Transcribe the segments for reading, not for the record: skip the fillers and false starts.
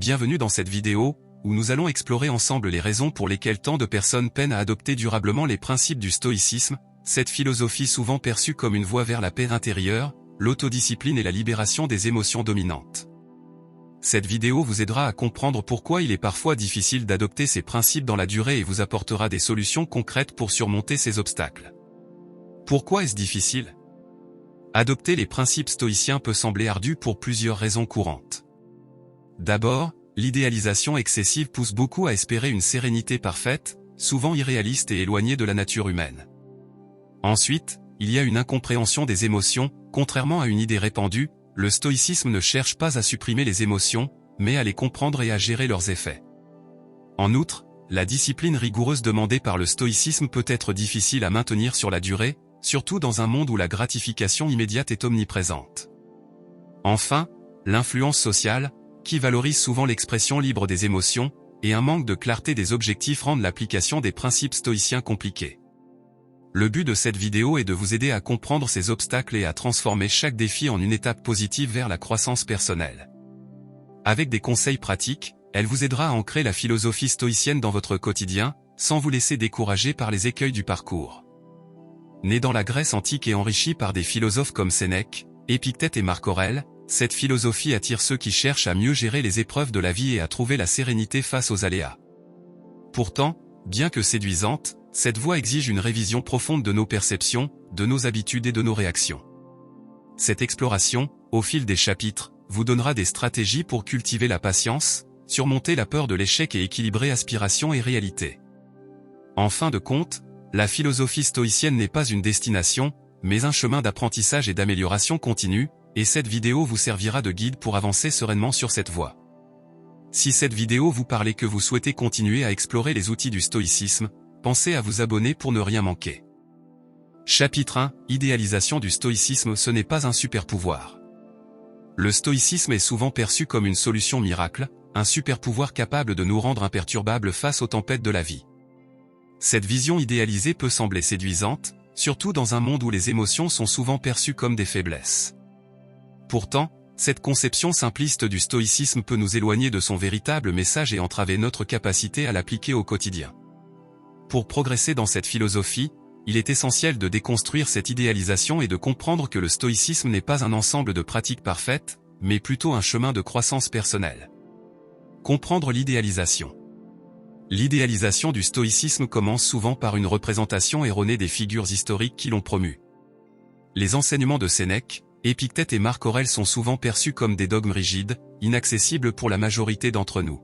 bienvenue dans cette vidéo, où nous allons explorer ensemble les raisons pour lesquelles tant de personnes peinent à adopter durablement les principes du stoïcisme, cette philosophie souvent perçue comme une voie vers la paix intérieure, l'autodiscipline et la libération des émotions dominantes. Cette vidéo vous aidera à comprendre pourquoi il est parfois difficile d'adopter ces principes dans la durée et vous apportera des solutions concrètes pour surmonter ces obstacles. Pourquoi est-ce difficile ? Adopter les principes stoïciens peut sembler ardu pour plusieurs raisons courantes. D'abord, l'idéalisation excessive pousse beaucoup à espérer une sérénité parfaite, souvent irréaliste et éloignée de la nature humaine. Ensuite, il y a une incompréhension des émotions. Contrairement à une idée répandue, le stoïcisme ne cherche pas à supprimer les émotions, mais à les comprendre et à gérer leurs effets. En outre, la discipline rigoureuse demandée par le stoïcisme peut être difficile à maintenir sur la durée, surtout dans un monde où la gratification immédiate est omniprésente. Enfin, l'influence sociale, qui valorise souvent l'expression libre des émotions, et un manque de clarté des objectifs rendent l'application des principes stoïciens compliquée. Le but de cette vidéo est de vous aider à comprendre ces obstacles et à transformer chaque défi en une étape positive vers la croissance personnelle. Avec des conseils pratiques, elle vous aidera à ancrer la philosophie stoïcienne dans votre quotidien, sans vous laisser décourager par les écueils du parcours. Née dans la Grèce antique et enrichie par des philosophes comme Sénèque, Épictète et Marc Aurèle, cette philosophie attire ceux qui cherchent à mieux gérer les épreuves de la vie et à trouver la sérénité face aux aléas. Pourtant, bien que séduisante, cette voie exige une révision profonde de nos perceptions, de nos habitudes et de nos réactions. Cette exploration, au fil des chapitres, vous donnera des stratégies pour cultiver la patience, surmonter la peur de l'échec et équilibrer aspiration et réalité. En fin de compte, la philosophie stoïcienne n'est pas une destination, mais un chemin d'apprentissage et d'amélioration continue, et cette vidéo vous servira de guide pour avancer sereinement sur cette voie. Si cette vidéo vous parle et que vous souhaitez continuer à explorer les outils du stoïcisme, pensez à vous abonner pour ne rien manquer. Chapitre 1 – Idéalisation du stoïcisme. Ce n'est pas un super pouvoir. Le stoïcisme est souvent perçu comme une solution miracle, un super pouvoir capable de nous rendre imperturbables face aux tempêtes de la vie. Cette vision idéalisée peut sembler séduisante, surtout dans un monde où les émotions sont souvent perçues comme des faiblesses. Pourtant, cette conception simpliste du stoïcisme peut nous éloigner de son véritable message et entraver notre capacité à l'appliquer au quotidien. Pour progresser dans cette philosophie, il est essentiel de déconstruire cette idéalisation et de comprendre que le stoïcisme n'est pas un ensemble de pratiques parfaites, mais plutôt un chemin de croissance personnelle. Comprendre l'idéalisation. L'idéalisation du stoïcisme commence souvent par une représentation erronée des figures historiques qui l'ont promu. Les enseignements de Sénèque, Épictète et Marc Aurèle sont souvent perçus comme des dogmes rigides, inaccessibles pour la majorité d'entre nous.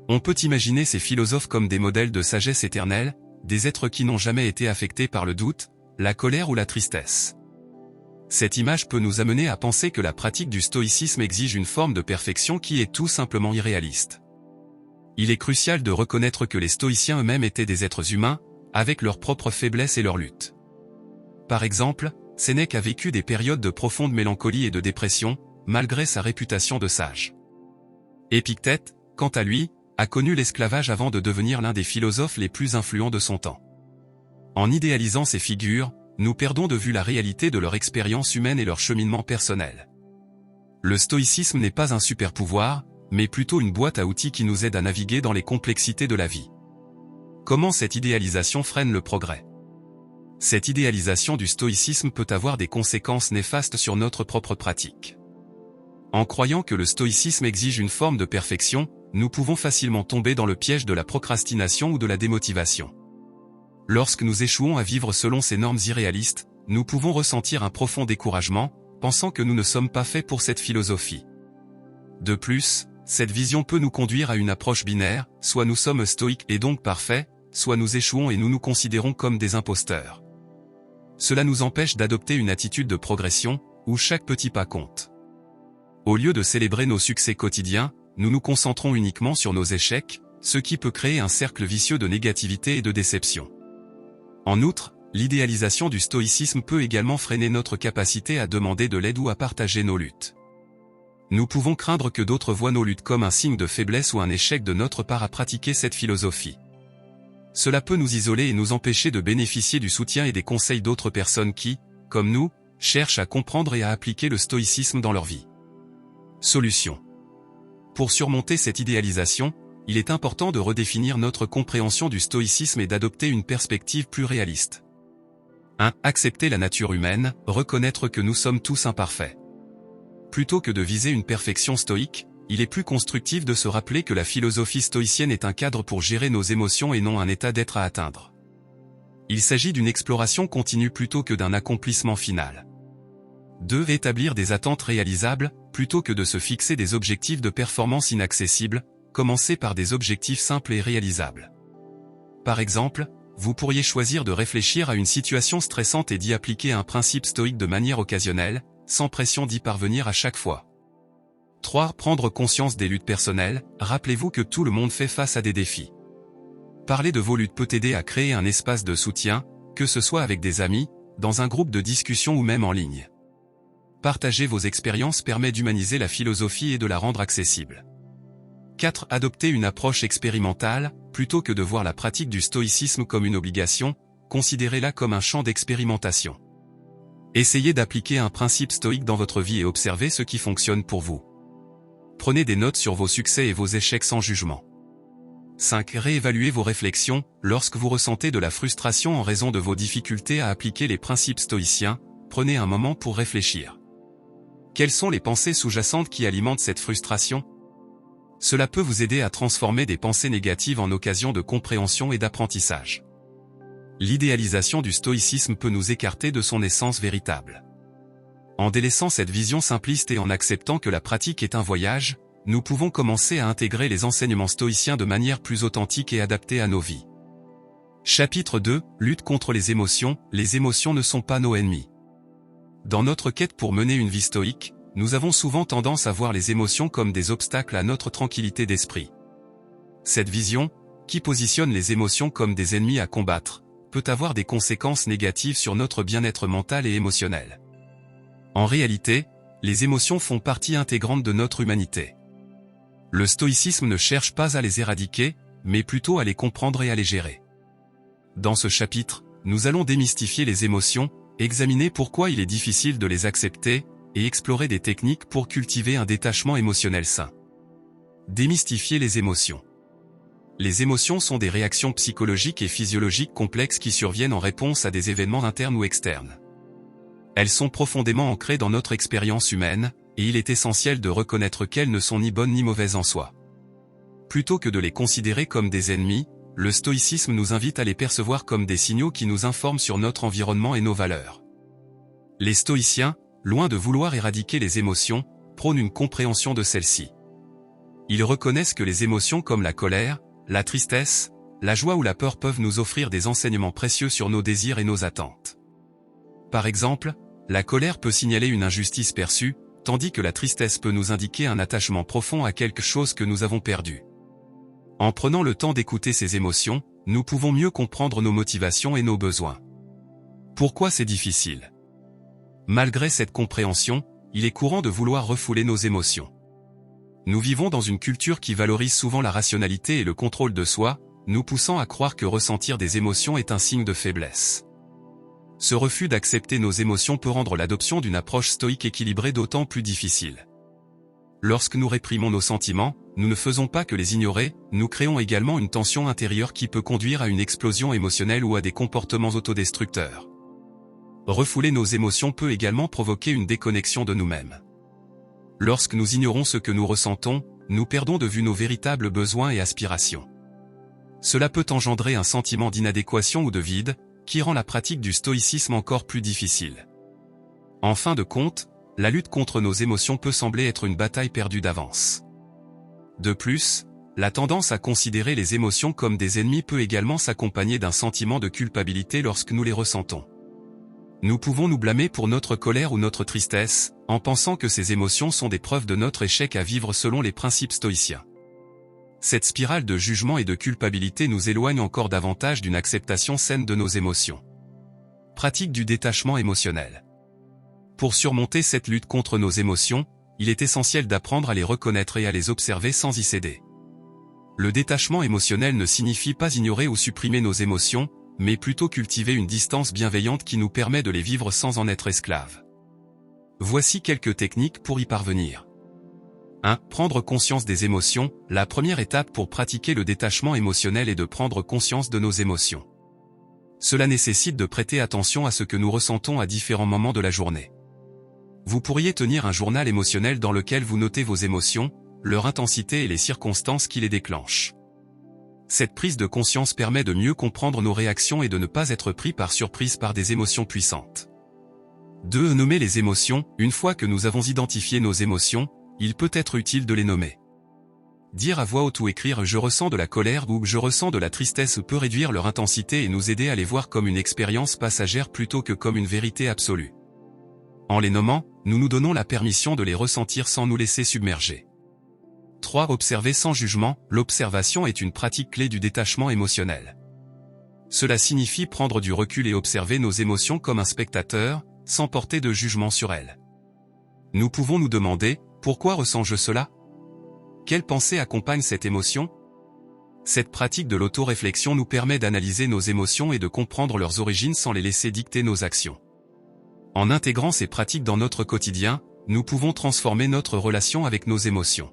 On peut imaginer ces philosophes comme des modèles de sagesse éternelle, des êtres qui n'ont jamais été affectés par le doute, la colère ou la tristesse. Cette image peut nous amener à penser que la pratique du stoïcisme exige une forme de perfection qui est tout simplement irréaliste. Il est crucial de reconnaître que les stoïciens eux-mêmes étaient des êtres humains, avec leurs propres faiblesses et leurs luttes. Par exemple, Sénèque a vécu des périodes de profonde mélancolie et de dépression, malgré sa réputation de sage. Épictète, quant à lui, a connu l'esclavage avant de devenir l'un des philosophes les plus influents de son temps. En idéalisant ces figures, nous perdons de vue la réalité de leur expérience humaine et leur cheminement personnel. Le stoïcisme n'est pas un super pouvoir, mais plutôt une boîte à outils qui nous aide à naviguer dans les complexités de la vie. Comment cette idéalisation freine le progrès ? Cette idéalisation du stoïcisme peut avoir des conséquences néfastes sur notre propre pratique. En croyant que le stoïcisme exige une forme de perfection, nous pouvons facilement tomber dans le piège de la procrastination ou de la démotivation. Lorsque nous échouons à vivre selon ces normes irréalistes, nous pouvons ressentir un profond découragement, pensant que nous ne sommes pas faits pour cette philosophie. De plus, cette vision peut nous conduire à une approche binaire, soit nous sommes stoïques et donc parfaits, soit nous échouons et nous nous considérons comme des imposteurs. Cela nous empêche d'adopter une attitude de progression, où chaque petit pas compte. Au lieu de célébrer nos succès quotidiens, nous nous concentrons uniquement sur nos échecs, ce qui peut créer un cercle vicieux de négativité et de déception. En outre, l'idéalisation du stoïcisme peut également freiner notre capacité à demander de l'aide ou à partager nos luttes. Nous pouvons craindre que d'autres voient nos luttes comme un signe de faiblesse ou un échec de notre part à pratiquer cette philosophie. Cela peut nous isoler et nous empêcher de bénéficier du soutien et des conseils d'autres personnes qui, comme nous, cherchent à comprendre et à appliquer le stoïcisme dans leur vie. Solution. Pour surmonter cette idéalisation, il est important de redéfinir notre compréhension du stoïcisme et d'adopter une perspective plus réaliste. 1. Accepter la nature humaine, reconnaître que nous sommes tous imparfaits. Plutôt que de viser une perfection stoïque, il est plus constructif de se rappeler que la philosophie stoïcienne est un cadre pour gérer nos émotions et non un état d'être à atteindre. Il s'agit d'une exploration continue plutôt que d'un accomplissement final. 2. Établir des attentes réalisables, plutôt que de se fixer des objectifs de performance inaccessibles, commencer par des objectifs simples et réalisables. Par exemple, vous pourriez choisir de réfléchir à une situation stressante et d'y appliquer un principe stoïque de manière occasionnelle, sans pression d'y parvenir à chaque fois. 3. Prendre conscience des luttes personnelles, rappelez-vous que tout le monde fait face à des défis. Parler de vos luttes peut aider à créer un espace de soutien, que ce soit avec des amis, dans un groupe de discussion ou même en ligne. Partager vos expériences permet d'humaniser la philosophie et de la rendre accessible. 4. Adopter une approche expérimentale, plutôt que de voir la pratique du stoïcisme comme une obligation, considérez-la comme un champ d'expérimentation. Essayez d'appliquer un principe stoïque dans votre vie et observez ce qui fonctionne pour vous. Prenez des notes sur vos succès et vos échecs sans jugement. 5. Réévaluez vos réflexions, lorsque vous ressentez de la frustration en raison de vos difficultés à appliquer les principes stoïciens, prenez un moment pour réfléchir. Quelles sont les pensées sous-jacentes qui alimentent cette frustration ? Cela peut vous aider à transformer des pensées négatives en occasion de compréhension et d'apprentissage. L'idéalisation du stoïcisme peut nous écarter de son essence véritable. En délaissant cette vision simpliste et en acceptant que la pratique est un voyage, nous pouvons commencer à intégrer les enseignements stoïciens de manière plus authentique et adaptée à nos vies. Chapitre 2. Lutte contre les émotions ne sont pas nos ennemis. Dans notre quête pour mener une vie stoïque, nous avons souvent tendance à voir les émotions comme des obstacles à notre tranquillité d'esprit. Cette vision, qui positionne les émotions comme des ennemis à combattre, peut avoir des conséquences négatives sur notre bien-être mental et émotionnel. En réalité, les émotions font partie intégrante de notre humanité. Le stoïcisme ne cherche pas à les éradiquer, mais plutôt à les comprendre et à les gérer. Dans ce chapitre, nous allons démystifier les émotions, examiner pourquoi il est difficile de les accepter, et explorer des techniques pour cultiver un détachement émotionnel sain. Démystifier les émotions. Les émotions sont des réactions psychologiques et physiologiques complexes qui surviennent en réponse à des événements internes ou externes. Elles sont profondément ancrées dans notre expérience humaine, et il est essentiel de reconnaître qu'elles ne sont ni bonnes ni mauvaises en soi. Plutôt que de les considérer comme des ennemis, le stoïcisme nous invite à les percevoir comme des signaux qui nous informent sur notre environnement et nos valeurs. Les stoïciens, loin de vouloir éradiquer les émotions, prônent une compréhension de celles-ci. Ils reconnaissent que les émotions comme la colère, la tristesse, la joie ou la peur peuvent nous offrir des enseignements précieux sur nos désirs et nos attentes. Par exemple, la colère peut signaler une injustice perçue, tandis que la tristesse peut nous indiquer un attachement profond à quelque chose que nous avons perdu. En prenant le temps d'écouter ces émotions, nous pouvons mieux comprendre nos motivations et nos besoins. Pourquoi c'est difficile ? Malgré cette compréhension, il est courant de vouloir refouler nos émotions. Nous vivons dans une culture qui valorise souvent la rationalité et le contrôle de soi, nous poussant à croire que ressentir des émotions est un signe de faiblesse. Ce refus d'accepter nos émotions peut rendre l'adoption d'une approche stoïque équilibrée d'autant plus difficile. Lorsque nous réprimons nos sentiments, nous ne faisons pas que les ignorer, nous créons également une tension intérieure qui peut conduire à une explosion émotionnelle ou à des comportements autodestructeurs. Refouler nos émotions peut également provoquer une déconnexion de nous-mêmes. Lorsque nous ignorons ce que nous ressentons, nous perdons de vue nos véritables besoins et aspirations. Cela peut engendrer un sentiment d'inadéquation ou de vide, qui rend la pratique du stoïcisme encore plus difficile. En fin de compte, la lutte contre nos émotions peut sembler être une bataille perdue d'avance. De plus, la tendance à considérer les émotions comme des ennemis peut également s'accompagner d'un sentiment de culpabilité lorsque nous les ressentons. Nous pouvons nous blâmer pour notre colère ou notre tristesse, en pensant que ces émotions sont des preuves de notre échec à vivre selon les principes stoïciens. Cette spirale de jugement et de culpabilité nous éloigne encore davantage d'une acceptation saine de nos émotions. Pratique du détachement émotionnel. Pour surmonter cette lutte contre nos émotions, il est essentiel d'apprendre à les reconnaître et à les observer sans y céder. Le détachement émotionnel ne signifie pas ignorer ou supprimer nos émotions, mais plutôt cultiver une distance bienveillante qui nous permet de les vivre sans en être esclaves. Voici quelques techniques pour y parvenir. 1. Prendre conscience des émotions. La première étape pour pratiquer le détachement émotionnel est de prendre conscience de nos émotions. Cela nécessite de prêter attention à ce que nous ressentons à différents moments de la journée. Vous pourriez tenir un journal émotionnel dans lequel vous notez vos émotions, leur intensité et les circonstances qui les déclenchent. Cette prise de conscience permet de mieux comprendre nos réactions et de ne pas être pris par surprise par des émotions puissantes. 2. Nommer les émotions. Une fois que nous avons identifié nos émotions, il peut être utile de les nommer. Dire à voix haute ou écrire « je ressens de la colère » ou « je ressens de la tristesse » peut réduire leur intensité et nous aider à les voir comme une expérience passagère plutôt que comme une vérité absolue. En les nommant, nous nous donnons la permission de les ressentir sans nous laisser submerger. 3. Observer sans jugement. L'observation est une pratique clé du détachement émotionnel. Cela signifie prendre du recul et observer nos émotions comme un spectateur, sans porter de jugement sur elles. Nous pouvons nous demander « Pourquoi ressens-je cela ? Quelle pensée accompagne cette émotion ?» Cette pratique de l'auto-réflexion nous permet d'analyser nos émotions et de comprendre leurs origines sans les laisser dicter nos actions. En intégrant ces pratiques dans notre quotidien, nous pouvons transformer notre relation avec nos émotions.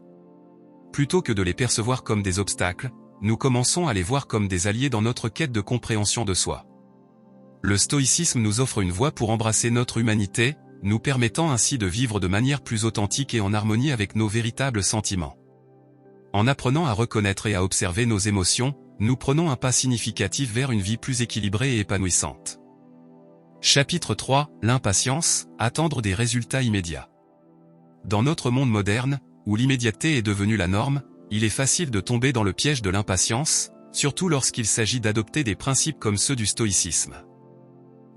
Plutôt que de les percevoir comme des obstacles, nous commençons à les voir comme des alliés dans notre quête de compréhension de soi. Le stoïcisme nous offre une voie pour embrasser notre humanité, nous permettant ainsi de vivre de manière plus authentique et en harmonie avec nos véritables sentiments. En apprenant à reconnaître et à observer nos émotions, nous prenons un pas significatif vers une vie plus équilibrée et épanouissante. Chapitre 3. L'impatience, attendre des résultats immédiats. Dans notre monde moderne, où l'immédiateté est devenue la norme, il est facile de tomber dans le piège de l'impatience, surtout lorsqu'il s'agit d'adopter des principes comme ceux du stoïcisme.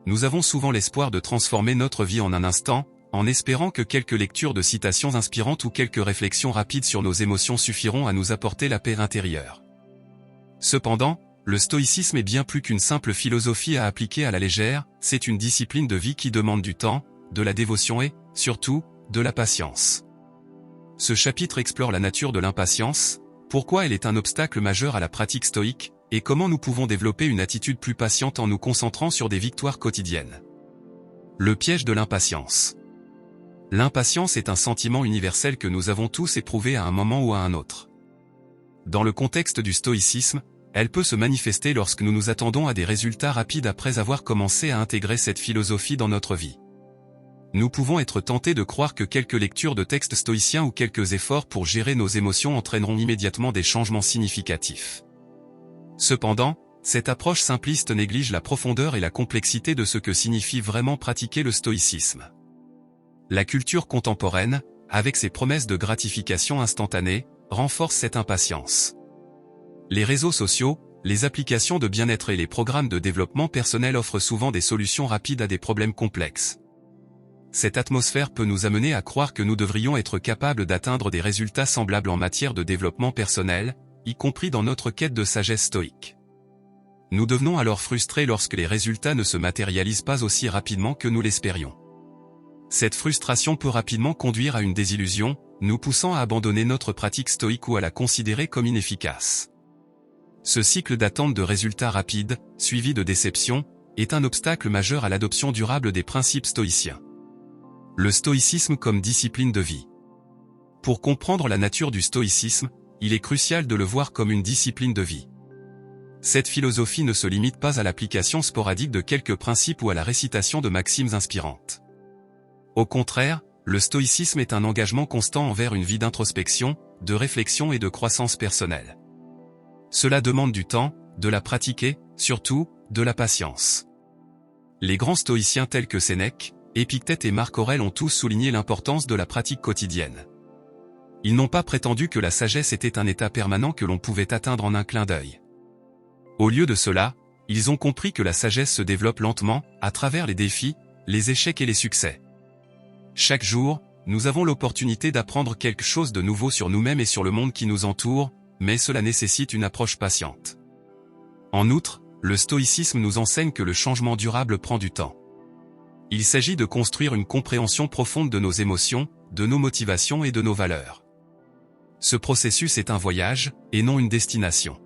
Nous avons souvent l'espoir de transformer notre vie en un instant, en espérant que quelques lectures de citations inspirantes ou quelques réflexions rapides sur nos émotions suffiront à nous apporter la paix intérieure. Cependant, le stoïcisme est bien plus qu'une simple philosophie à appliquer à la légère, c'est une discipline de vie qui demande du temps, de la dévotion et, surtout, de la patience. Ce chapitre explore la nature de l'impatience, pourquoi elle est un obstacle majeur à la pratique stoïque, et comment nous pouvons développer une attitude plus patiente en nous concentrant sur des victoires quotidiennes. Le piège de l'impatience. L'impatience est un sentiment universel que nous avons tous éprouvé à un moment ou à un autre. Dans le contexte du stoïcisme, elle peut se manifester lorsque nous nous attendons à des résultats rapides après avoir commencé à intégrer cette philosophie dans notre vie. Nous pouvons être tentés de croire que quelques lectures de textes stoïciens ou quelques efforts pour gérer nos émotions entraîneront immédiatement des changements significatifs. Cependant, cette approche simpliste néglige la profondeur et la complexité de ce que signifie vraiment pratiquer le stoïcisme. La culture contemporaine, avec ses promesses de gratification instantanée, renforce cette impatience. Les réseaux sociaux, les applications de bien-être et les programmes de développement personnel offrent souvent des solutions rapides à des problèmes complexes. Cette atmosphère peut nous amener à croire que nous devrions être capables d'atteindre des résultats semblables en matière de développement personnel, y compris dans notre quête de sagesse stoïque. Nous devenons alors frustrés lorsque les résultats ne se matérialisent pas aussi rapidement que nous l'espérions. Cette frustration peut rapidement conduire à une désillusion, nous poussant à abandonner notre pratique stoïque ou à la considérer comme inefficace. Ce cycle d'attente de résultats rapides, suivi de déception, est un obstacle majeur à l'adoption durable des principes stoïciens. Le stoïcisme comme discipline de vie. Pour comprendre la nature du stoïcisme, il est crucial de le voir comme une discipline de vie. Cette philosophie ne se limite pas à l'application sporadique de quelques principes ou à la récitation de maximes inspirantes. Au contraire, le stoïcisme est un engagement constant envers une vie d'introspection, de réflexion et de croissance personnelle. Cela demande du temps, de la pratiquer, surtout, de la patience. Les grands stoïciens tels que Sénèque, Épictète et Marc Aurèle ont tous souligné l'importance de la pratique quotidienne. Ils n'ont pas prétendu que la sagesse était un état permanent que l'on pouvait atteindre en un clin d'œil. Au lieu de cela, ils ont compris que la sagesse se développe lentement, à travers les défis, les échecs et les succès. Chaque jour, nous avons l'opportunité d'apprendre quelque chose de nouveau sur nous-mêmes et sur le monde qui nous entoure, mais cela nécessite une approche patiente. En outre, le stoïcisme nous enseigne que le changement durable prend du temps. Il s'agit de construire une compréhension profonde de nos émotions, de nos motivations et de nos valeurs. Ce processus est un voyage, et non une destination.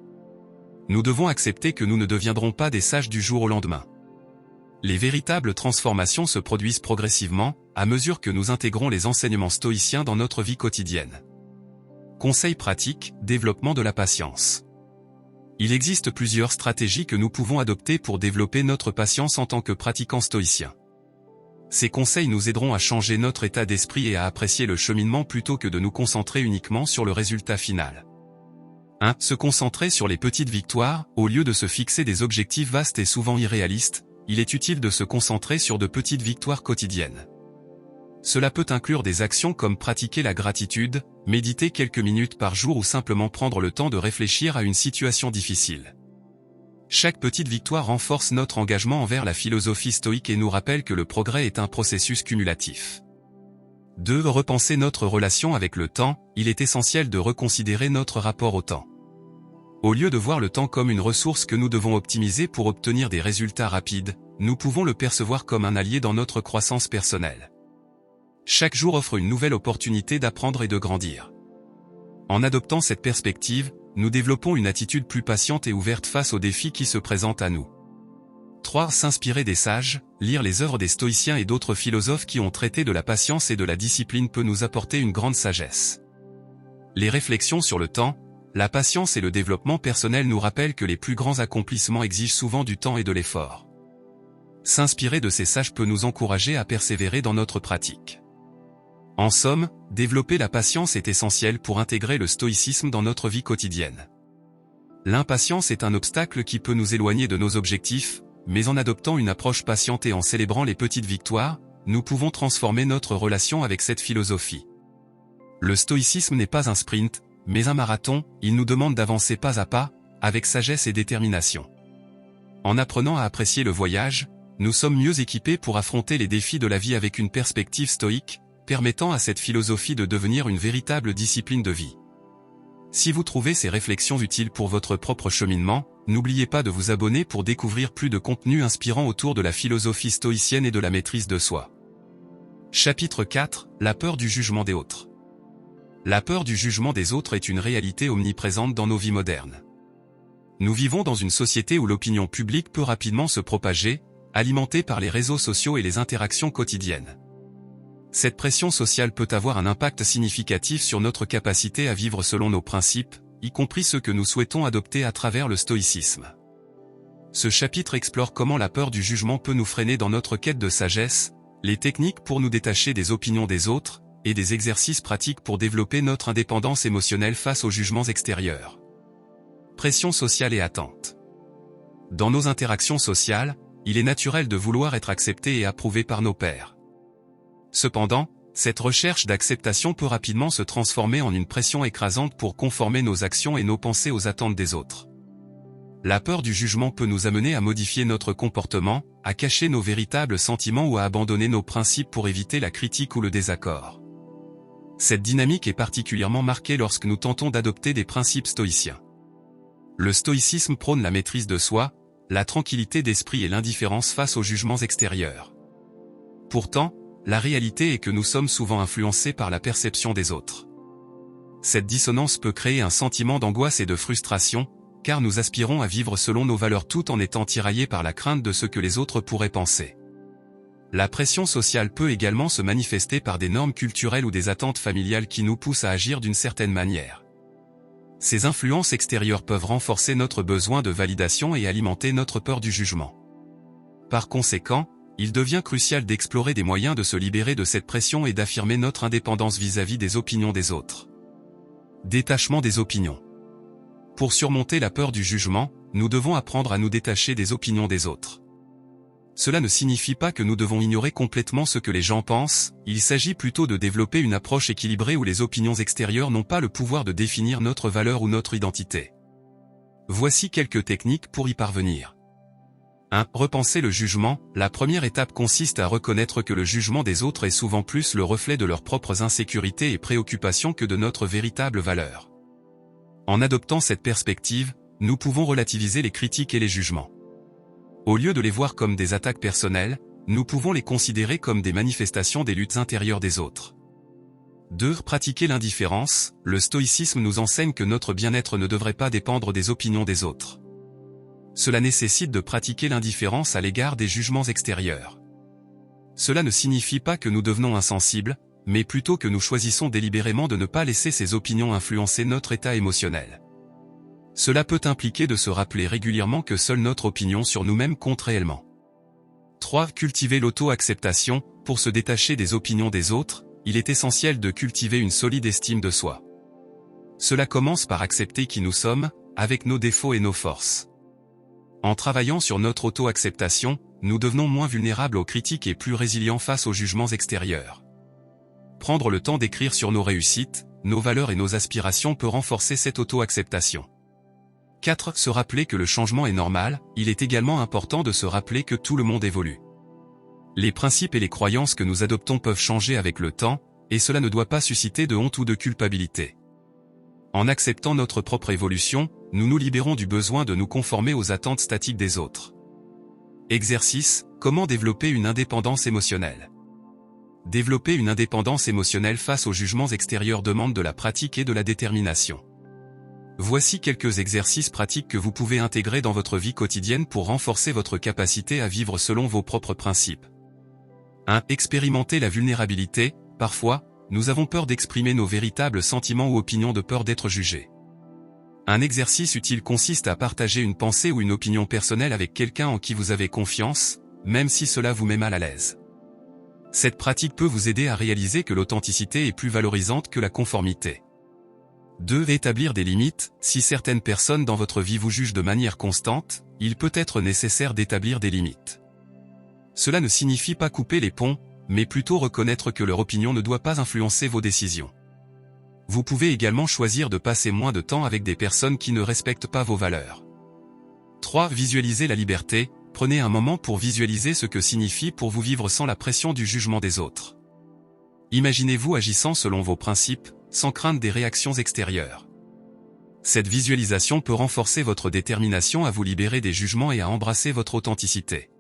Nous devons accepter que nous ne deviendrons pas des sages du jour au lendemain. Les véritables transformations se produisent progressivement, à mesure que nous intégrons les enseignements stoïciens dans notre vie quotidienne. Conseils pratiques, développement de la patience. Il existe plusieurs stratégies que nous pouvons adopter pour développer notre patience en tant que pratiquants stoïciens. Ces conseils nous aideront à changer notre état d'esprit et à apprécier le cheminement plutôt que de nous concentrer uniquement sur le résultat final. 1. Se concentrer sur les petites victoires, au lieu de se fixer des objectifs vastes et souvent irréalistes, il est utile de se concentrer sur de petites victoires quotidiennes. Cela peut inclure des actions comme pratiquer la gratitude, méditer quelques minutes par jour ou simplement prendre le temps de réfléchir à une situation difficile. Chaque petite victoire renforce notre engagement envers la philosophie stoïque et nous rappelle que le progrès est un processus cumulatif. 2. Repenser notre relation avec le temps, il est essentiel de reconsidérer notre rapport au temps. Au lieu de voir le temps comme une ressource que nous devons optimiser pour obtenir des résultats rapides, nous pouvons le percevoir comme un allié dans notre croissance personnelle. Chaque jour offre une nouvelle opportunité d'apprendre et de grandir. En adoptant cette perspective, nous développons une attitude plus patiente et ouverte face aux défis qui se présentent à nous. 3. S'inspirer des sages, lire les œuvres des stoïciens et d'autres philosophes qui ont traité de la patience et de la discipline peut nous apporter une grande sagesse. Les réflexions sur le temps, la patience et le développement personnel nous rappellent que les plus grands accomplissements exigent souvent du temps et de l'effort. S'inspirer de ces sages peut nous encourager à persévérer dans notre pratique. En somme, développer la patience est essentiel pour intégrer le stoïcisme dans notre vie quotidienne. L'impatience est un obstacle qui peut nous éloigner de nos objectifs, mais en adoptant une approche patiente et en célébrant les petites victoires, nous pouvons transformer notre relation avec cette philosophie. Le stoïcisme n'est pas un sprint, mais un marathon, il nous demande d'avancer pas à pas, avec sagesse et détermination. En apprenant à apprécier le voyage, nous sommes mieux équipés pour affronter les défis de la vie avec une perspective stoïque, permettant à cette philosophie de devenir une véritable discipline de vie. Si vous trouvez ces réflexions utiles pour votre propre cheminement, n'oubliez pas de vous abonner pour découvrir plus de contenus inspirants autour de la philosophie stoïcienne et de la maîtrise de soi. Chapitre 4. La peur du jugement des autres. La peur du jugement des autres est une réalité omniprésente dans nos vies modernes. Nous vivons dans une société où l'opinion publique peut rapidement se propager, alimentée par les réseaux sociaux et les interactions quotidiennes. Cette pression sociale peut avoir un impact significatif sur notre capacité à vivre selon nos principes, y compris ceux que nous souhaitons adopter à travers le stoïcisme. Ce chapitre explore comment la peur du jugement peut nous freiner dans notre quête de sagesse, les techniques pour nous détacher des opinions des autres, et des exercices pratiques pour développer notre indépendance émotionnelle face aux jugements extérieurs. Pression sociale et attente. Dans nos interactions sociales, il est naturel de vouloir être accepté et approuvé par nos pairs. Cependant, cette recherche d'acceptation peut rapidement se transformer en une pression écrasante pour conformer nos actions et nos pensées aux attentes des autres. La peur du jugement peut nous amener à modifier notre comportement, à cacher nos véritables sentiments ou à abandonner nos principes pour éviter la critique ou le désaccord. Cette dynamique est particulièrement marquée lorsque nous tentons d'adopter des principes stoïciens. Le stoïcisme prône la maîtrise de soi, la tranquillité d'esprit et l'indifférence face aux jugements extérieurs. Pourtant, la réalité est que nous sommes souvent influencés par la perception des autres. Cette dissonance peut créer un sentiment d'angoisse et de frustration, car nous aspirons à vivre selon nos valeurs tout en étant tiraillés par la crainte de ce que les autres pourraient penser. La pression sociale peut également se manifester par des normes culturelles ou des attentes familiales qui nous poussent à agir d'une certaine manière. Ces influences extérieures peuvent renforcer notre besoin de validation et alimenter notre peur du jugement. Par conséquent, il devient crucial d'explorer des moyens de se libérer de cette pression et d'affirmer notre indépendance vis-à-vis des opinions des autres. Détachement des opinions. Pour surmonter la peur du jugement, nous devons apprendre à nous détacher des opinions des autres. Cela ne signifie pas que nous devons ignorer complètement ce que les gens pensent, il s'agit plutôt de développer une approche équilibrée où les opinions extérieures n'ont pas le pouvoir de définir notre valeur ou notre identité. Voici quelques techniques pour y parvenir. 1. Repenser le jugement. La première étape consiste à reconnaître que le jugement des autres est souvent plus le reflet de leurs propres insécurités et préoccupations que de notre véritable valeur. En adoptant cette perspective, nous pouvons relativiser les critiques et les jugements. Au lieu de les voir comme des attaques personnelles, nous pouvons les considérer comme des manifestations des luttes intérieures des autres. 2. Pratiquer l'indifférence. Le stoïcisme nous enseigne que notre bien-être ne devrait pas dépendre des opinions des autres. Cela nécessite de pratiquer l'indifférence à l'égard des jugements extérieurs. Cela ne signifie pas que nous devenons insensibles, mais plutôt que nous choisissons délibérément de ne pas laisser ces opinions influencer notre état émotionnel. Cela peut impliquer de se rappeler régulièrement que seule notre opinion sur nous-mêmes compte réellement. 3. Cultiver l'auto-acceptation. Pour se détacher des opinions des autres, il est essentiel de cultiver une solide estime de soi. Cela commence par accepter qui nous sommes, avec nos défauts et nos forces. En travaillant sur notre auto-acceptation, nous devenons moins vulnérables aux critiques et plus résilients face aux jugements extérieurs. Prendre le temps d'écrire sur nos réussites, nos valeurs et nos aspirations peut renforcer cette auto-acceptation. 4. Se rappeler que le changement est normal. Il est également important de se rappeler que tout le monde évolue. Les principes et les croyances que nous adoptons peuvent changer avec le temps, et cela ne doit pas susciter de honte ou de culpabilité. En acceptant notre propre évolution, nous nous libérons du besoin de nous conformer aux attentes statiques des autres. Exercice. Comment développer une indépendance émotionnelle? Développer une indépendance émotionnelle face aux jugements extérieurs demande de la pratique et de la détermination. Voici quelques exercices pratiques que vous pouvez intégrer dans votre vie quotidienne pour renforcer votre capacité à vivre selon vos propres principes. 1. Expérimenter la vulnérabilité. Parfois, nous avons peur d'exprimer nos véritables sentiments ou opinions de peur d'être jugés. Un exercice utile consiste à partager une pensée ou une opinion personnelle avec quelqu'un en qui vous avez confiance, même si cela vous met mal à l'aise. Cette pratique peut vous aider à réaliser que l'authenticité est plus valorisante que la conformité. 2. Établir des limites. Si certaines personnes dans votre vie vous jugent de manière constante, il peut être nécessaire d'établir des limites. Cela ne signifie pas couper les ponts, mais plutôt reconnaître que leur opinion ne doit pas influencer vos décisions. Vous pouvez également choisir de passer moins de temps avec des personnes qui ne respectent pas vos valeurs. 3. Visualiser la liberté. Prenez un moment pour visualiser ce que signifie pour vous vivre sans la pression du jugement des autres. Imaginez-vous agissant selon vos principes, sans crainte des réactions extérieures. Cette visualisation peut renforcer votre détermination à vous libérer des jugements et à embrasser votre authenticité.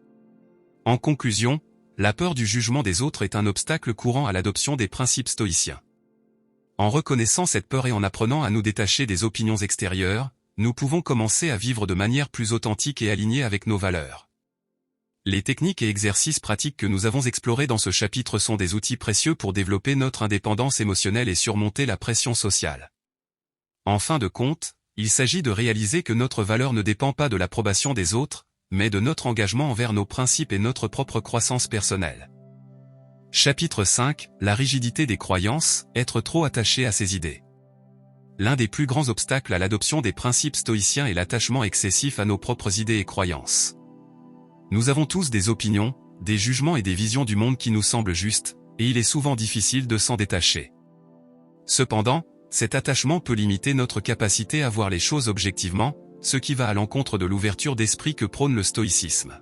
En conclusion, la peur du jugement des autres est un obstacle courant à l'adoption des principes stoïciens. En reconnaissant cette peur et en apprenant à nous détacher des opinions extérieures, nous pouvons commencer à vivre de manière plus authentique et alignée avec nos valeurs. Les techniques et exercices pratiques que nous avons explorés dans ce chapitre sont des outils précieux pour développer notre indépendance émotionnelle et surmonter la pression sociale. En fin de compte, il s'agit de réaliser que notre valeur ne dépend pas de l'approbation des autres, mais de notre engagement envers nos principes et notre propre croissance personnelle. Chapitre 5. La rigidité des croyances, être trop attaché à ses idées. L'un des plus grands obstacles à l'adoption des principes stoïciens est l'attachement excessif à nos propres idées et croyances. Nous avons tous des opinions, des jugements et des visions du monde qui nous semblent justes, et il est souvent difficile de s'en détacher. Cependant, cet attachement peut limiter notre capacité à voir les choses objectivement, ce qui va à l'encontre de l'ouverture d'esprit que prône le stoïcisme.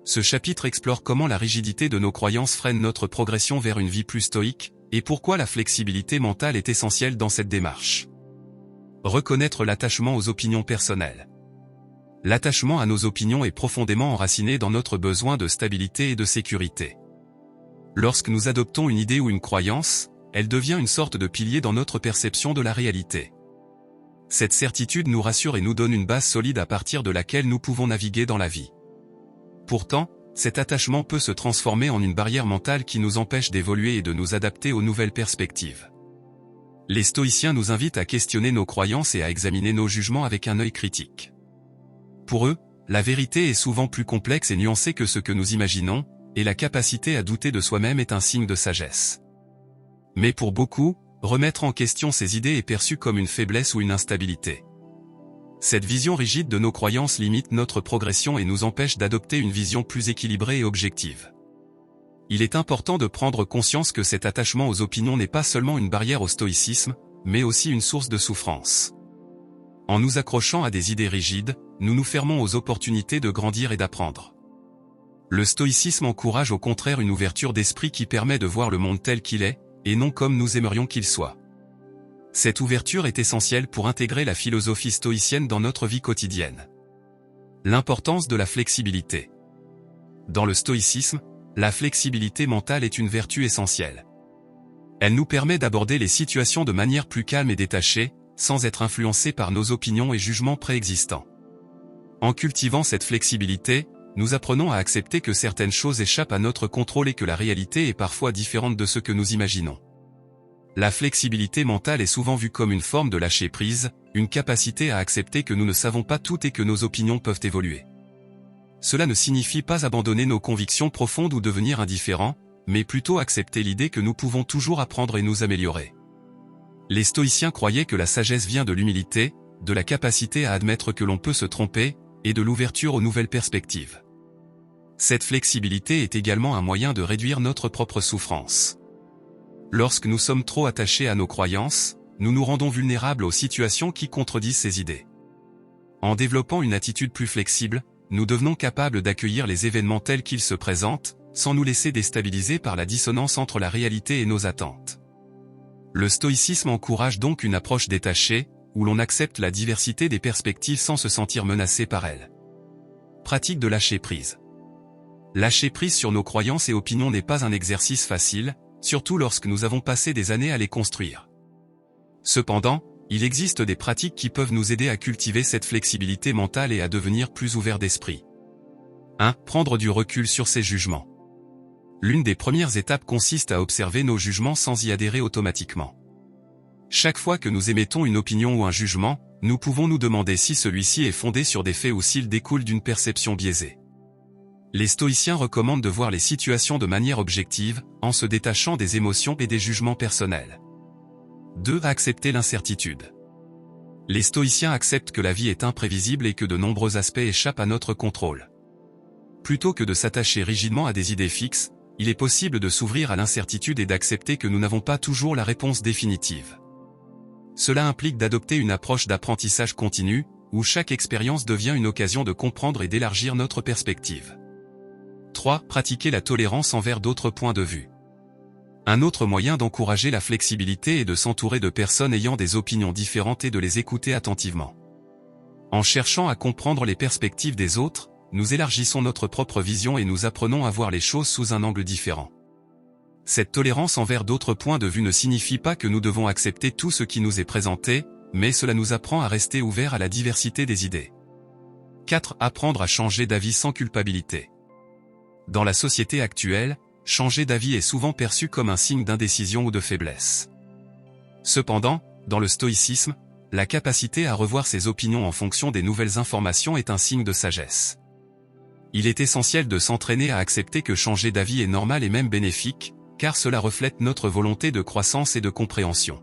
Ce chapitre explore comment la rigidité de nos croyances freine notre progression vers une vie plus stoïque, et pourquoi la flexibilité mentale est essentielle dans cette démarche. Reconnaître l'attachement aux opinions personnelles. L'attachement à nos opinions est profondément enraciné dans notre besoin de stabilité et de sécurité. Lorsque nous adoptons une idée ou une croyance, elle devient une sorte de pilier dans notre perception de la réalité. Cette certitude nous rassure et nous donne une base solide à partir de laquelle nous pouvons naviguer dans la vie. Pourtant, cet attachement peut se transformer en une barrière mentale qui nous empêche d'évoluer et de nous adapter aux nouvelles perspectives. Les stoïciens nous invitent à questionner nos croyances et à examiner nos jugements avec un œil critique. Pour eux, la vérité est souvent plus complexe et nuancée que ce que nous imaginons, et la capacité à douter de soi-même est un signe de sagesse. Mais pour beaucoup, remettre en question ces idées est perçu comme une faiblesse ou une instabilité. Cette vision rigide de nos croyances limite notre progression et nous empêche d'adopter une vision plus équilibrée et objective. Il est important de prendre conscience que cet attachement aux opinions n'est pas seulement une barrière au stoïcisme, mais aussi une source de souffrance. En nous accrochant à des idées rigides, nous nous fermons aux opportunités de grandir et d'apprendre. Le stoïcisme encourage au contraire une ouverture d'esprit qui permet de voir le monde tel qu'il est, et non comme nous aimerions qu'il soit. Cette ouverture est essentielle pour intégrer la philosophie stoïcienne dans notre vie quotidienne. L'importance de la flexibilité. Dans le stoïcisme, la flexibilité mentale est une vertu essentielle. Elle nous permet d'aborder les situations de manière plus calme et détachée, sans être influencés par nos opinions et jugements préexistants. En cultivant cette flexibilité, nous apprenons à accepter que certaines choses échappent à notre contrôle et que la réalité est parfois différente de ce que nous imaginons. La flexibilité mentale est souvent vue comme une forme de lâcher-prise, une capacité à accepter que nous ne savons pas tout et que nos opinions peuvent évoluer. Cela ne signifie pas abandonner nos convictions profondes ou devenir indifférent, mais plutôt accepter l'idée que nous pouvons toujours apprendre et nous améliorer. Les stoïciens croyaient que la sagesse vient de l'humilité, de la capacité à admettre que l'on peut se tromper, et de l'ouverture aux nouvelles perspectives. Cette flexibilité est également un moyen de réduire notre propre souffrance. Lorsque nous sommes trop attachés à nos croyances, nous nous rendons vulnérables aux situations qui contredisent ces idées. En développant une attitude plus flexible, nous devenons capables d'accueillir les événements tels qu'ils se présentent, sans nous laisser déstabiliser par la dissonance entre la réalité et nos attentes. Le stoïcisme encourage donc une approche détachée, où l'on accepte la diversité des perspectives sans se sentir menacé par elles. Pratique de lâcher prise. Lâcher prise sur nos croyances et opinions n'est pas un exercice facile, surtout lorsque nous avons passé des années à les construire. Cependant, il existe des pratiques qui peuvent nous aider à cultiver cette flexibilité mentale et à devenir plus ouverts d'esprit. 1. Prendre du recul sur ses jugements. L'une des premières étapes consiste à observer nos jugements sans y adhérer automatiquement. Chaque fois que nous émettons une opinion ou un jugement, nous pouvons nous demander si celui-ci est fondé sur des faits ou s'il découle d'une perception biaisée. Les stoïciens recommandent de voir les situations de manière objective, en se détachant des émotions et des jugements personnels. 2. Accepter l'incertitude. Les stoïciens acceptent que la vie est imprévisible et que de nombreux aspects échappent à notre contrôle. Plutôt que de s'attacher rigidement à des idées fixes, il est possible de s'ouvrir à l'incertitude et d'accepter que nous n'avons pas toujours la réponse définitive. Cela implique d'adopter une approche d'apprentissage continu, où chaque expérience devient une occasion de comprendre et d'élargir notre perspective. 3. Pratiquer la tolérance envers d'autres points de vue. Un autre moyen d'encourager la flexibilité est de s'entourer de personnes ayant des opinions différentes et de les écouter attentivement. En cherchant à comprendre les perspectives des autres, nous élargissons notre propre vision et nous apprenons à voir les choses sous un angle différent. Cette tolérance envers d'autres points de vue ne signifie pas que nous devons accepter tout ce qui nous est présenté, mais cela nous apprend à rester ouverts à la diversité des idées. 4. Apprendre à changer d'avis sans culpabilité. Dans la société actuelle, changer d'avis est souvent perçu comme un signe d'indécision ou de faiblesse. Cependant, dans le stoïcisme, la capacité à revoir ses opinions en fonction des nouvelles informations est un signe de sagesse. Il est essentiel de s'entraîner à accepter que changer d'avis est normal et même bénéfique, car cela reflète notre volonté de croissance et de compréhension.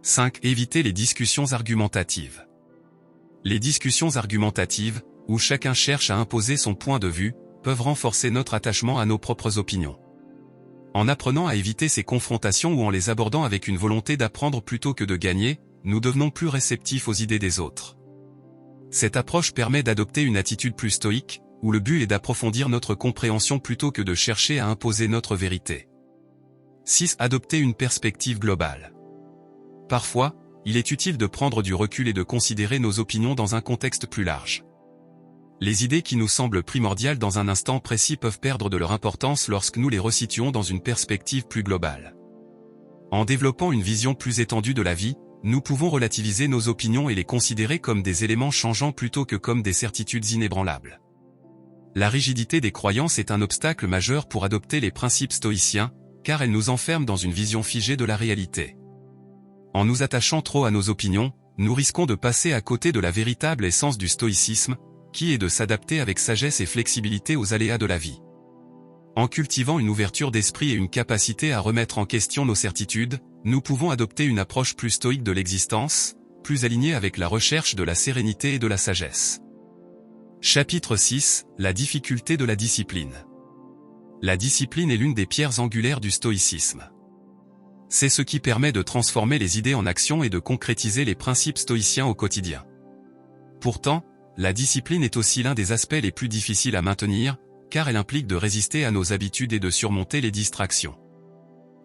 5. Éviter les discussions argumentatives. Les discussions argumentatives, où chacun cherche à imposer son point de vue, peuvent renforcer notre attachement à nos propres opinions. En apprenant à éviter ces confrontations ou en les abordant avec une volonté d'apprendre plutôt que de gagner, nous devenons plus réceptifs aux idées des autres. Cette approche permet d'adopter une attitude plus stoïque, où le but est d'approfondir notre compréhension plutôt que de chercher à imposer notre vérité. 6. Adopter une perspective globale. Parfois, il est utile de prendre du recul et de considérer nos opinions dans un contexte plus large. Les idées qui nous semblent primordiales dans un instant précis peuvent perdre de leur importance lorsque nous les resituons dans une perspective plus globale. En développant une vision plus étendue de la vie, nous pouvons relativiser nos opinions et les considérer comme des éléments changeants plutôt que comme des certitudes inébranlables. La rigidité des croyances est un obstacle majeur pour adopter les principes stoïciens, car elle nous enferme dans une vision figée de la réalité. En nous attachant trop à nos opinions, nous risquons de passer à côté de la véritable essence du stoïcisme, qui est de s'adapter avec sagesse et flexibilité aux aléas de la vie. En cultivant une ouverture d'esprit et une capacité à remettre en question nos certitudes, nous pouvons adopter une approche plus stoïque de l'existence, plus alignée avec la recherche de la sérénité et de la sagesse. Chapitre 6. La difficulté de la discipline. La discipline est l'une des pierres angulaires du stoïcisme. C'est ce qui permet de transformer les idées en action et de concrétiser les principes stoïciens au quotidien. Pourtant, la discipline est aussi l'un des aspects les plus difficiles à maintenir, car elle implique de résister à nos habitudes et de surmonter les distractions.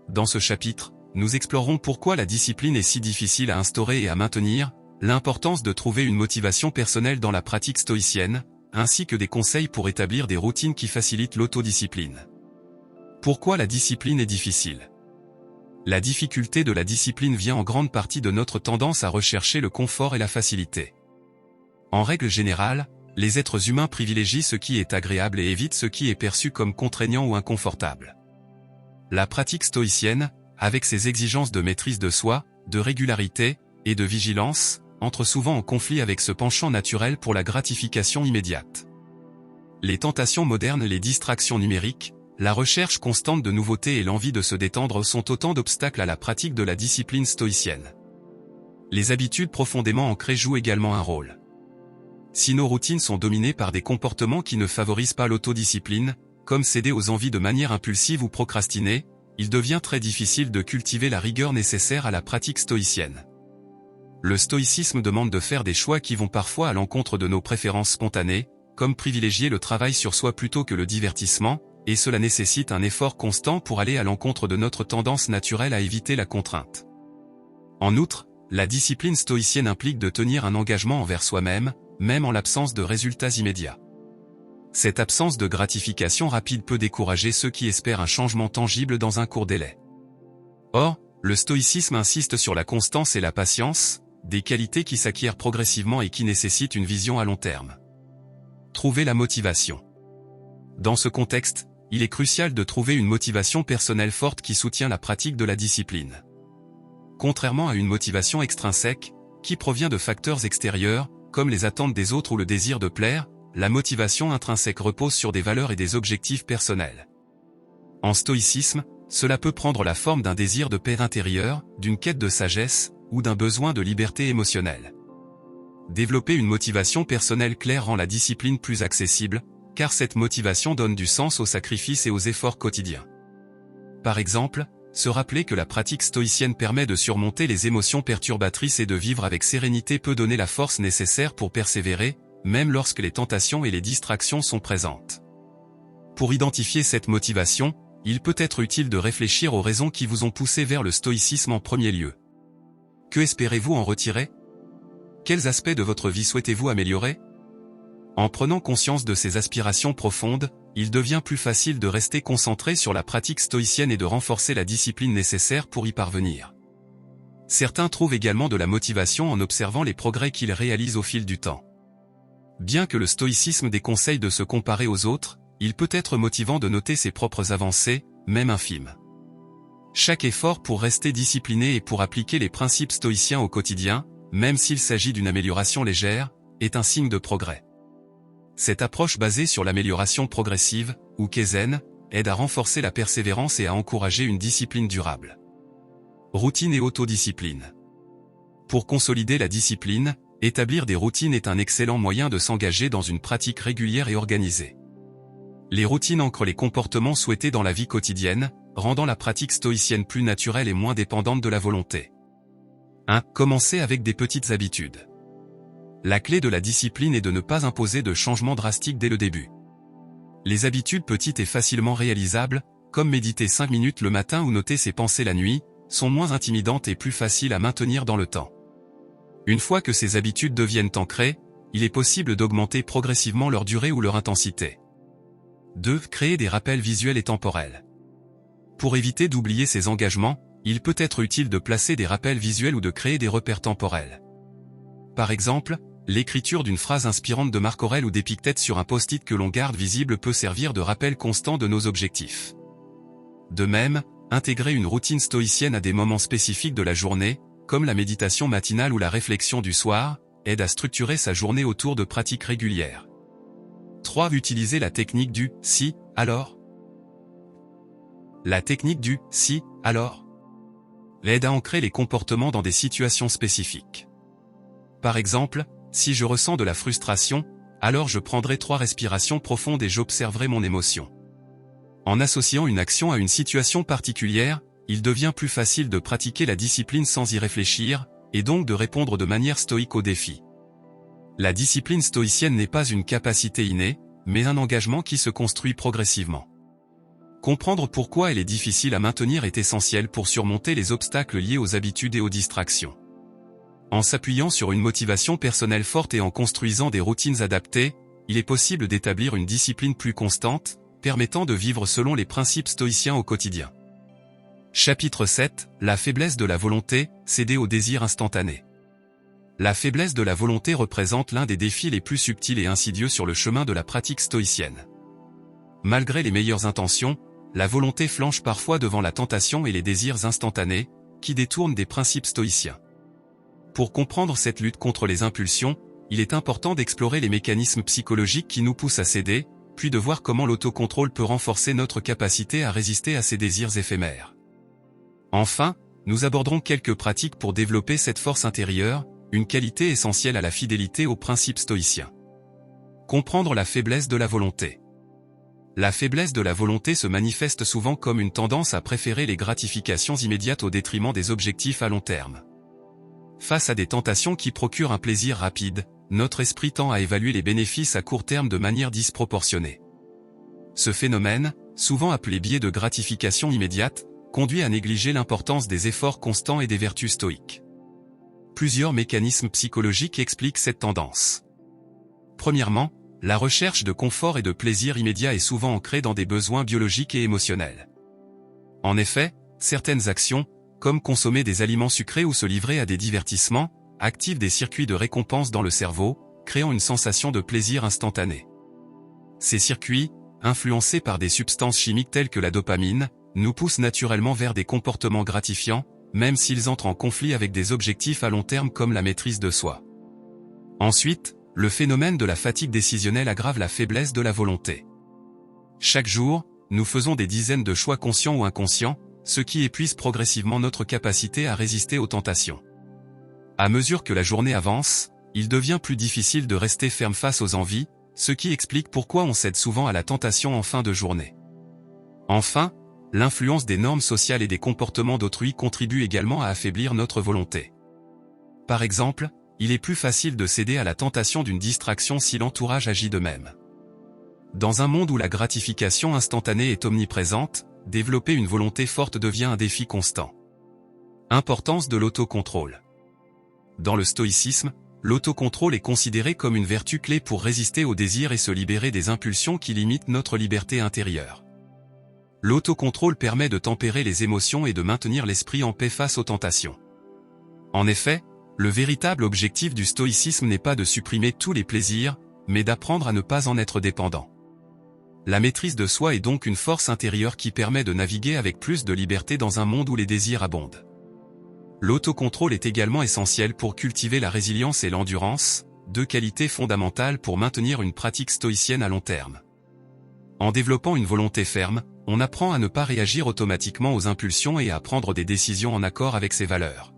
Dans ce chapitre, nous explorerons pourquoi la discipline est si difficile à instaurer et à maintenir, l'importance de trouver une motivation personnelle dans la pratique stoïcienne, ainsi que des conseils pour établir des routines qui facilitent l'autodiscipline. Pourquoi la discipline est difficile ? La difficulté de la discipline vient en grande partie de notre tendance à rechercher le confort et la facilité. En règle générale, les êtres humains privilégient ce qui est agréable et évitent ce qui est perçu comme contraignant ou inconfortable. La pratique stoïcienne, avec ses exigences de maîtrise de soi, de régularité et de vigilance, entre souvent en conflit avec ce penchant naturel pour la gratification immédiate. Les tentations modernes, les distractions numériques, la recherche constante de nouveautés et l'envie de se détendre sont autant d'obstacles à la pratique de la discipline stoïcienne. Les habitudes profondément ancrées jouent également un rôle. Si nos routines sont dominées par des comportements qui ne favorisent pas l'autodiscipline, comme céder aux envies de manière impulsive ou procrastiner, il devient très difficile de cultiver la rigueur nécessaire à la pratique stoïcienne. Le stoïcisme demande de faire des choix qui vont parfois à l'encontre de nos préférences spontanées, comme privilégier le travail sur soi plutôt que le divertissement, et cela nécessite un effort constant pour aller à l'encontre de notre tendance naturelle à éviter la contrainte. En outre, la discipline stoïcienne implique de tenir un engagement envers soi-même, même en l'absence de résultats immédiats. Cette absence de gratification rapide peut décourager ceux qui espèrent un changement tangible dans un court délai. Or, le stoïcisme insiste sur la constance et la patience, des qualités qui s'acquièrent progressivement et qui nécessitent une vision à long terme. Trouver la motivation. Dans ce contexte, il est crucial de trouver une motivation personnelle forte qui soutient la pratique de la discipline. Contrairement à une motivation extrinsèque, qui provient de facteurs extérieurs, comme les attentes des autres ou le désir de plaire, la motivation intrinsèque repose sur des valeurs et des objectifs personnels. En stoïcisme, cela peut prendre la forme d'un désir de paix intérieure, d'une quête de sagesse, ou d'un besoin de liberté émotionnelle. Développer une motivation personnelle claire rend la discipline plus accessible, car cette motivation donne du sens aux sacrifices et aux efforts quotidiens. Par exemple, se rappeler que la pratique stoïcienne permet de surmonter les émotions perturbatrices et de vivre avec sérénité peut donner la force nécessaire pour persévérer, même lorsque les tentations et les distractions sont présentes. Pour identifier cette motivation, il peut être utile de réfléchir aux raisons qui vous ont poussé vers le stoïcisme en premier lieu. Que espérez-vous en retirer? Quels aspects de votre vie souhaitez-vous améliorer? En prenant conscience de ces aspirations profondes, il devient plus facile de rester concentré sur la pratique stoïcienne et de renforcer la discipline nécessaire pour y parvenir. Certains trouvent également de la motivation en observant les progrès qu'ils réalisent au fil du temps. Bien que le stoïcisme déconseille de se comparer aux autres, il peut être motivant de noter ses propres avancées, même infimes. Chaque effort pour rester discipliné et pour appliquer les principes stoïciens au quotidien, même s'il s'agit d'une amélioration légère, est un signe de progrès. Cette approche basée sur l'amélioration progressive, ou kaizen, aide à renforcer la persévérance et à encourager une discipline durable. Routine et autodiscipline. Pour consolider la discipline, établir des routines est un excellent moyen de s'engager dans une pratique régulière et organisée. Les routines ancrent les comportements souhaités dans la vie quotidienne, rendant la pratique stoïcienne plus naturelle et moins dépendante de la volonté. 1. Commencer avec des petites habitudes. La clé de la discipline est de ne pas imposer de changements drastiques dès le début. Les habitudes petites et facilement réalisables, comme méditer 5 minutes le matin ou noter ses pensées la nuit, sont moins intimidantes et plus faciles à maintenir dans le temps. Une fois que ces habitudes deviennent ancrées, il est possible d'augmenter progressivement leur durée ou leur intensité. 2. Créer des rappels visuels et temporels. Pour éviter d'oublier ses engagements, il peut être utile de placer des rappels visuels ou de créer des repères temporels. Par exemple, l'écriture d'une phrase inspirante de Marc Aurèle ou d'Épictète sur un post-it que l'on garde visible peut servir de rappel constant de nos objectifs. De même, intégrer une routine stoïcienne à des moments spécifiques de la journée, comme la méditation matinale ou la réflexion du soir, aide à structurer sa journée autour de pratiques régulières. 3. Utiliser la technique du « si, alors ». La technique du « si, alors » aide à ancrer les comportements dans des situations spécifiques. Par exemple, si je ressens de la frustration, alors je prendrai 3 respirations profondes et j'observerai mon émotion. En associant une action à une situation particulière, il devient plus facile de pratiquer la discipline sans y réfléchir, et donc de répondre de manière stoïque aux défis. La discipline stoïcienne n'est pas une capacité innée, mais un engagement qui se construit progressivement. Comprendre pourquoi elle est difficile à maintenir est essentiel pour surmonter les obstacles liés aux habitudes et aux distractions. En s'appuyant sur une motivation personnelle forte et en construisant des routines adaptées, il est possible d'établir une discipline plus constante, permettant de vivre selon les principes stoïciens au quotidien. Chapitre 7. La faiblesse de la volonté, céder au désir instantané. La faiblesse de la volonté représente l'un des défis les plus subtils et insidieux sur le chemin de la pratique stoïcienne. Malgré les meilleures intentions, la volonté flanche parfois devant la tentation et les désirs instantanés, qui détournent des principes stoïciens. Pour comprendre cette lutte contre les impulsions, il est important d'explorer les mécanismes psychologiques qui nous poussent à céder, puis de voir comment l'autocontrôle peut renforcer notre capacité à résister à ces désirs éphémères. Enfin, nous aborderons quelques pratiques pour développer cette force intérieure, une qualité essentielle à la fidélité aux principes stoïciens. Comprendre la faiblesse de la volonté. La faiblesse de la volonté se manifeste souvent comme une tendance à préférer les gratifications immédiates au détriment des objectifs à long terme. Face à des tentations qui procurent un plaisir rapide, notre esprit tend à évaluer les bénéfices à court terme de manière disproportionnée. Ce phénomène, souvent appelé biais de gratification immédiate, conduit à négliger l'importance des efforts constants et des vertus stoïques. Plusieurs mécanismes psychologiques expliquent cette tendance. Premièrement, la recherche de confort et de plaisir immédiat est souvent ancrée dans des besoins biologiques et émotionnels. En effet, certaines actions, comme consommer des aliments sucrés ou se livrer à des divertissements, activent des circuits de récompense dans le cerveau, créant une sensation de plaisir instantané. Ces circuits, influencés par des substances chimiques telles que la dopamine, nous poussent naturellement vers des comportements gratifiants, même s'ils entrent en conflit avec des objectifs à long terme comme la maîtrise de soi. Ensuite, le phénomène de la fatigue décisionnelle aggrave la faiblesse de la volonté. Chaque jour, nous faisons des dizaines de choix conscients ou inconscients, ce qui épuise progressivement notre capacité à résister aux tentations. À mesure que la journée avance, il devient plus difficile de rester ferme face aux envies, ce qui explique pourquoi on cède souvent à la tentation en fin de journée. Enfin, l'influence des normes sociales et des comportements d'autrui contribue également à affaiblir notre volonté. Par exemple, il est plus facile de céder à la tentation d'une distraction si l'entourage agit de même. Dans un monde où la gratification instantanée est omniprésente, développer une volonté forte devient un défi constant. Importance de l'autocontrôle. Dans le stoïcisme, l'autocontrôle est considéré comme une vertu clé pour résister aux désirs et se libérer des impulsions qui limitent notre liberté intérieure. L'autocontrôle permet de tempérer les émotions et de maintenir l'esprit en paix face aux tentations. En effet, le véritable objectif du stoïcisme n'est pas de supprimer tous les plaisirs, mais d'apprendre à ne pas en être dépendant. La maîtrise de soi est donc une force intérieure qui permet de naviguer avec plus de liberté dans un monde où les désirs abondent. L'autocontrôle est également essentiel pour cultiver la résilience et l'endurance, deux qualités fondamentales pour maintenir une pratique stoïcienne à long terme. En développant une volonté ferme, on apprend à ne pas réagir automatiquement aux impulsions et à prendre des décisions en accord avec ses valeurs.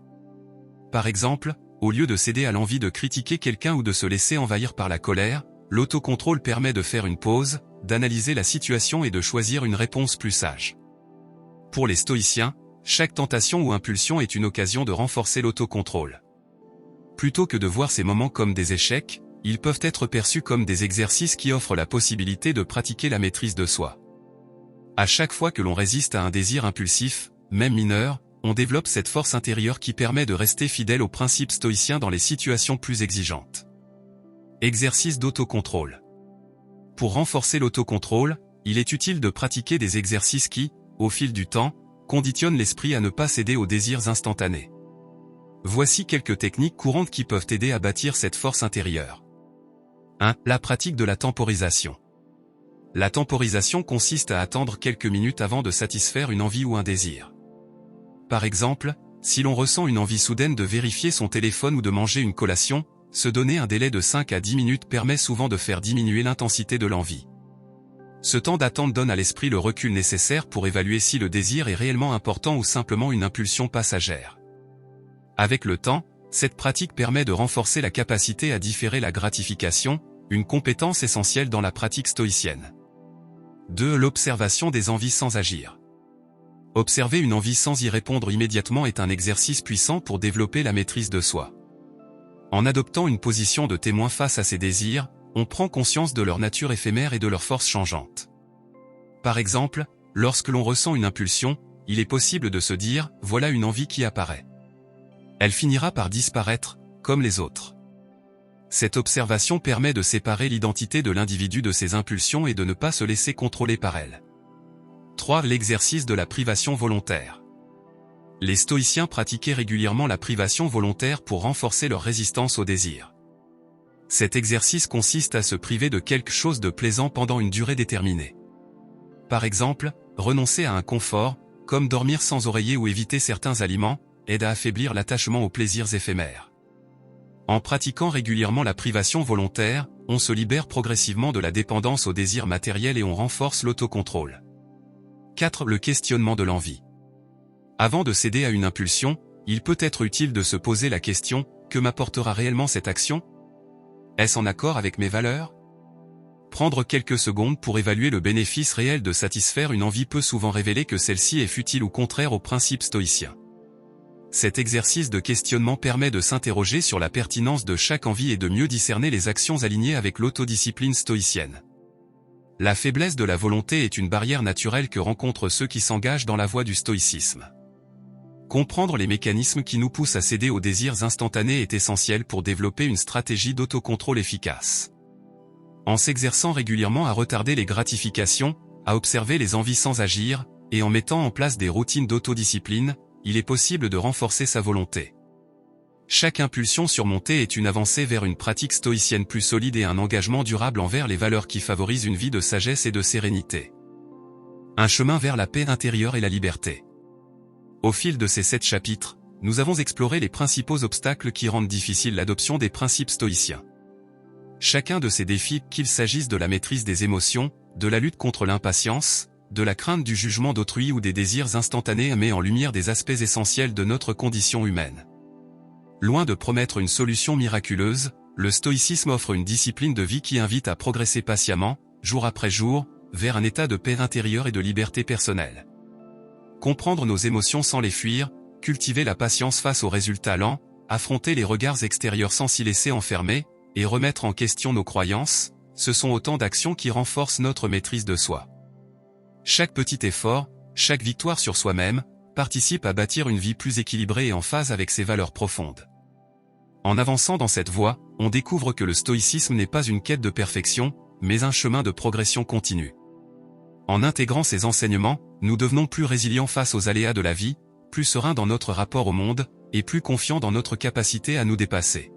Par exemple, au lieu de céder à l'envie de critiquer quelqu'un ou de se laisser envahir par la colère, l'autocontrôle permet de faire une pause, d'analyser la situation et de choisir une réponse plus sage. Pour les stoïciens, chaque tentation ou impulsion est une occasion de renforcer l'autocontrôle. Plutôt que de voir ces moments comme des échecs, ils peuvent être perçus comme des exercices qui offrent la possibilité de pratiquer la maîtrise de soi. À chaque fois que l'on résiste à un désir impulsif, même mineur, on développe cette force intérieure qui permet de rester fidèle aux principes stoïciens dans les situations plus exigeantes. Exercice d'autocontrôle. Pour renforcer l'autocontrôle, il est utile de pratiquer des exercices qui, au fil du temps, conditionnent l'esprit à ne pas céder aux désirs instantanés. Voici quelques techniques courantes qui peuvent aider à bâtir cette force intérieure. 1. La pratique de la temporisation. La temporisation consiste à attendre quelques minutes avant de satisfaire une envie ou un désir. Par exemple, si l'on ressent une envie soudaine de vérifier son téléphone ou de manger une collation, se donner un délai de 5 à 10 minutes permet souvent de faire diminuer l'intensité de l'envie. Ce temps d'attente donne à l'esprit le recul nécessaire pour évaluer si le désir est réellement important ou simplement une impulsion passagère. Avec le temps, cette pratique permet de renforcer la capacité à différer la gratification, une compétence essentielle dans la pratique stoïcienne. 2. L'observation des envies sans agir. Observer une envie sans y répondre immédiatement est un exercice puissant pour développer la maîtrise de soi. En adoptant une position de témoin face à ses désirs, on prend conscience de leur nature éphémère et de leur force changeante. Par exemple, lorsque l'on ressent une impulsion, il est possible de se dire « voilà une envie qui apparaît ». Elle finira par disparaître, comme les autres. Cette observation permet de séparer l'identité de l'individu de ses impulsions et de ne pas se laisser contrôler par elles. 3. L'exercice de la privation volontaire. Les stoïciens pratiquaient régulièrement la privation volontaire pour renforcer leur résistance au désir. Cet exercice consiste à se priver de quelque chose de plaisant pendant une durée déterminée. Par exemple, renoncer à un confort, comme dormir sans oreiller ou éviter certains aliments, aide à affaiblir l'attachement aux plaisirs éphémères. En pratiquant régulièrement la privation volontaire, on se libère progressivement de la dépendance aux désirs matériels et on renforce l'autocontrôle. 4. Le questionnement de l'envie. Avant de céder à une impulsion, il peut être utile de se poser la question « Que m'apportera réellement cette action ? Est-ce en accord avec mes valeurs ?» Prendre quelques secondes pour évaluer le bénéfice réel de satisfaire une envie peut souvent révéler que celle-ci est futile ou contraire aux principes stoïciens. Cet exercice de questionnement permet de s'interroger sur la pertinence de chaque envie et de mieux discerner les actions alignées avec l'autodiscipline stoïcienne. La faiblesse de la volonté est une barrière naturelle que rencontrent ceux qui s'engagent dans la voie du stoïcisme. Comprendre les mécanismes qui nous poussent à céder aux désirs instantanés est essentiel pour développer une stratégie d'autocontrôle efficace. En s'exerçant régulièrement à retarder les gratifications, à observer les envies sans agir, et en mettant en place des routines d'autodiscipline, il est possible de renforcer sa volonté. Chaque impulsion surmontée est une avancée vers une pratique stoïcienne plus solide et un engagement durable envers les valeurs qui favorisent une vie de sagesse et de sérénité. Un chemin vers la paix intérieure et la liberté. Au fil de ces 7 chapitres, nous avons exploré les principaux obstacles qui rendent difficile l'adoption des principes stoïciens. Chacun de ces défis, qu'il s'agisse de la maîtrise des émotions, de la lutte contre l'impatience, de la crainte du jugement d'autrui ou des désirs instantanés, met en lumière des aspects essentiels de notre condition humaine. Loin de promettre une solution miraculeuse, le stoïcisme offre une discipline de vie qui invite à progresser patiemment, jour après jour, vers un état de paix intérieure et de liberté personnelle. Comprendre nos émotions sans les fuir, cultiver la patience face aux résultats lents, affronter les regards extérieurs sans s'y laisser enfermer, et remettre en question nos croyances, ce sont autant d'actions qui renforcent notre maîtrise de soi. Chaque petit effort, chaque victoire sur soi-même, participe à bâtir une vie plus équilibrée et en phase avec ses valeurs profondes. En avançant dans cette voie, on découvre que le stoïcisme n'est pas une quête de perfection, mais un chemin de progression continue. En intégrant ces enseignements, nous devenons plus résilients face aux aléas de la vie, plus sereins dans notre rapport au monde, et plus confiants dans notre capacité à nous dépasser.